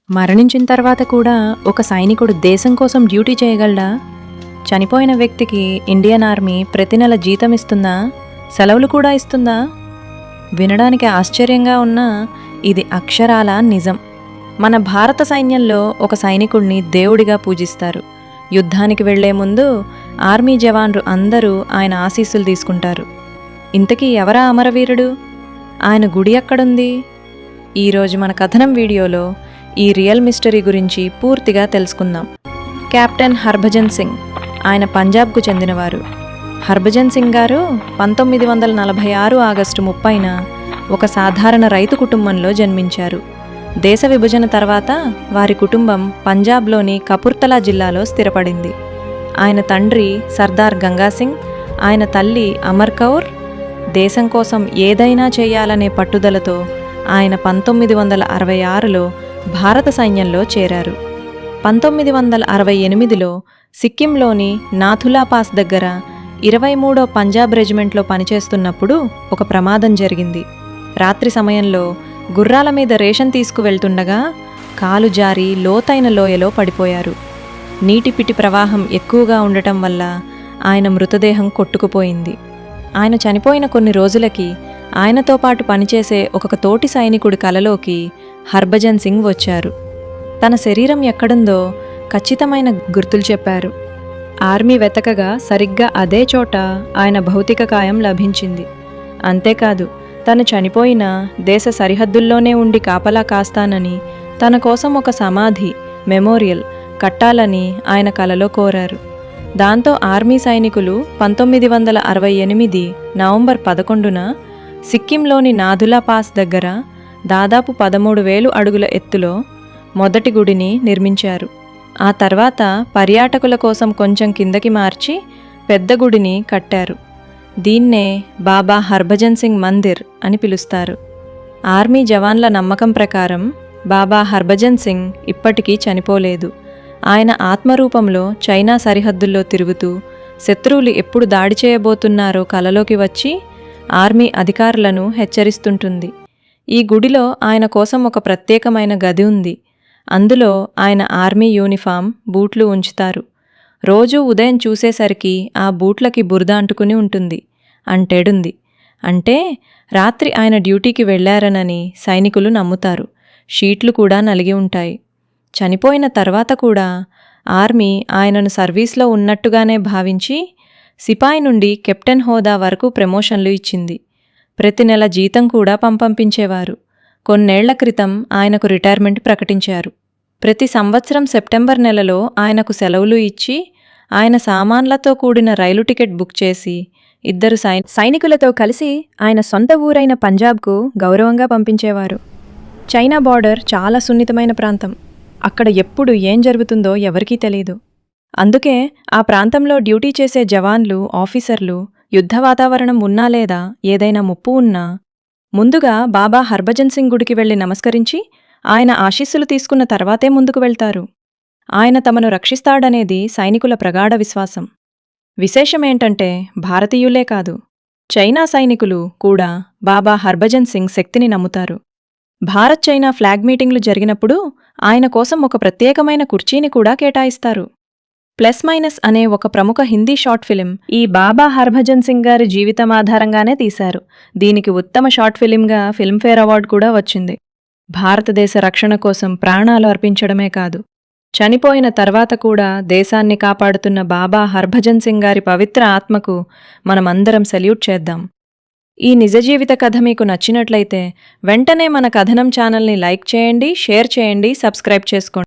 మరణించిన తర్వాత కూడా ఒక సైనికుడు దేశం కోసం డ్యూటీ చేయగలడా? చనిపోయిన వ్యక్తికి ఇండియన్ ఆర్మీ ప్రతి నెల జీతం ఇస్తుందా? సెలవులు కూడా ఇస్తుందా? వినడానికి ఆశ్చర్యంగా ఉన్నా ఇది అక్షరాల నిజం. మన భారత సైన్యంలో ఒక సైనికుడిని దేవుడిగా పూజిస్తారు. యుద్ధానికి వెళ్లే ముందు ఆర్మీ జవాన్లు అందరూ ఆయన ఆశీస్సులు తీసుకుంటారు. ఇంతకీ ఎవరా అమరవీరుడు? ఆయన గుడి ఎక్కడుంది? ఈరోజు మన కథనం వీడియోలో ఈ రియల్ మిస్టరీ గురించి పూర్తిగా తెలుసుకుందాం. కెప్టెన్ హర్భజన్ సింగ్, ఆయన పంజాబ్కు చెందినవారు. హర్భజన్ సింగ్ గారు 1946 ఆగస్టు 30న ఒక సాధారణ రైతు కుటుంబంలో జన్మించారు. దేశ విభజన తర్వాత వారి కుటుంబం పంజాబ్లోని కపుర్తలా జిల్లాలో స్థిరపడింది. ఆయన తండ్రి సర్దార్ గంగా సింగ్, ఆయన తల్లి అమర్ కౌర్. దేశం కోసం ఏదైనా చేయాలనే పట్టుదలతో ఆయన 1966లో భారత సైన్యంలో చేరారు. 1968లో సిక్కింలోని నాథులా పాస్ దగ్గర 23వ పంజాబ్ రెజిమెంట్లో పనిచేస్తున్నప్పుడు ఒక ప్రమాదం జరిగింది. రాత్రి సమయంలో గుర్రాల మీద రేషన్ తీసుకువెళ్తుండగా కాలు జారి లోతైన లోయలో పడిపోయారు. నీటిపిటి ప్రవాహం ఎక్కువగా ఉండటం వల్ల ఆయన మృతదేహం కొట్టుకుపోయింది. ఆయన చనిపోయిన కొన్ని రోజులకి ఆయనతో పాటు పనిచేసే ఒక తోటి సైనికుడి కలలోకి హర్భజన్ సింగ్ వచ్చారు. తన శరీరం ఎక్కడుందో ఖచ్చితమైన గుర్తులు చెప్పారు. ఆర్మీ వెతకగా సరిగ్గా అదే చోట ఆయన భౌతిక కాయం లభించింది. అంతేకాదు, తను చనిపోయిన దేశ సరిహద్దుల్లోనే ఉండి కాపలా కాస్తానని, తన కోసం ఒక సమాధి మెమోరియల్ కట్టాలని ఆయన కలలో కోరారు. దాంతో ఆర్మీ సైనికులు 1968 నవంబర్ 11న సిక్కింలోని నాథులా పాస్ దగ్గర దాదాపు 13,000 అడుగుల ఎత్తులో మొదటి గుడిని నిర్మించారు. ఆ తర్వాత పర్యాటకుల కోసం కొంచెం కిందకి మార్చి పెద్ద గుడిని కట్టారు. దీన్నే బాబా హర్భజన్ సింగ్ మందిర్ అని పిలుస్తారు. ఆర్మీ జవాన్ల నమ్మకం ప్రకారం బాబా హర్భజన్ సింగ్ ఇప్పటికీ చనిపోలేదు. ఆయన ఆత్మరూపంలో చైనా సరిహద్దుల్లో తిరుగుతూ శత్రువులు ఎప్పుడు దాడి చేయబోతున్నారో కలలోకి వచ్చి ఆర్మీ అధికారులను హెచ్చరిస్తుంటుంది. ఈ గుడిలో ఆయన కోసం ఒక ప్రత్యేకమైన గది ఉంది. అందులో ఆయన ఆర్మీ యూనిఫామ్, బూట్లు ఉంచుతారు. రోజూ ఉదయం చూసేసరికి ఆ బూట్లకి బురద అంటుకుని ఉంటుంది. అంటేడుంది. అంటే రాత్రి ఆయన డ్యూటీకి వెళ్లారనని సైనికులు నమ్ముతారు. షీట్లు కూడా నలిగి ఉంటాయి. చనిపోయిన తర్వాత కూడా ఆర్మీ ఆయనను సర్వీస్లో ఉన్నట్టుగానే భావించి సిపాయి నుండి కెప్టెన్ హోదా వరకు ప్రమోషన్లు ఇచ్చింది. ప్రతి నెల జీతం కూడా పంపించేవారు. కొన్నేళ్ల క్రితం ఆయనకు రిటైర్మెంట్ ప్రకటించారు. ప్రతి సంవత్సరం సెప్టెంబర్ నెలలో ఆయనకు సెలవులు ఇచ్చి ఆయన సామాన్లతో కూడిన రైలు టికెట్ బుక్ చేసి 2 సైనికులతో కలిసి ఆయన సొంత ఊరైన పంజాబ్కు గౌరవంగా పంపించేవారు. చైనా బార్డర్ చాలా సున్నితమైన ప్రాంతం. అక్కడ ఎప్పుడు ఏం జరుగుతుందో ఎవరికీ తెలీదు. అందుకే ఆ ప్రాంతంలో డ్యూటీ చేసే జవాన్లు, ఆఫీసర్లు యుద్ధ వాతావరణం ఉన్నా లేదా ఏదైనా ముప్పు ఉన్నా ముందుగా బాబా హర్భజన్ సింగ్ గుడికి వెళ్లి నమస్కరించి ఆయన ఆశీస్సులు తీసుకున్న తర్వాతే ముందుకు వెళ్తారు. ఆయన తమను రక్షిస్తాడనేది సైనికుల ప్రగాఢ విశ్వాసం. విశేషమేంటంటే భారతీయులే కాదు, చైనా సైనికులు కూడా బాబా హర్భజన్ సింగ్ శక్తిని నమ్ముతారు. భారత్ చైనా ఫ్లాగ్ మీటింగ్లు జరిగినప్పుడు ఆయన కోసం ఒక ప్రత్యేకమైన కుర్చీని కూడా కేటాయిస్తారు. ప్లస్ మైనస్ అనే ఒక ప్రముఖ హిందీ షార్ట్ ఫిలిం ఈ బాబా హర్భజన్ సింగ్ గారి జీవితం ఆధారంగానే తీశారు. దీనికి ఉత్తమ షార్ట్ ఫిలింగా ఫిల్మ్ఫేర్ అవార్డు కూడా వచ్చింది. భారతదేశ రక్షణ కోసం ప్రాణాలు అర్పించడమే కాదు, చనిపోయిన తర్వాత కూడా దేశాన్ని కాపాడుతున్న బాబా హర్భజన్ సింగ్ గారి పవిత్ర ఆత్మకు మనమందరం సెల్యూట్ చేద్దాం. ఈ నిజ జీవిత కథ మీకు నచ్చినట్లయితే వెంటనే మన కథనం ఛానల్ని లైక్ చేయండి, షేర్ చేయండి, సబ్స్క్రైబ్ చేసుకోండి.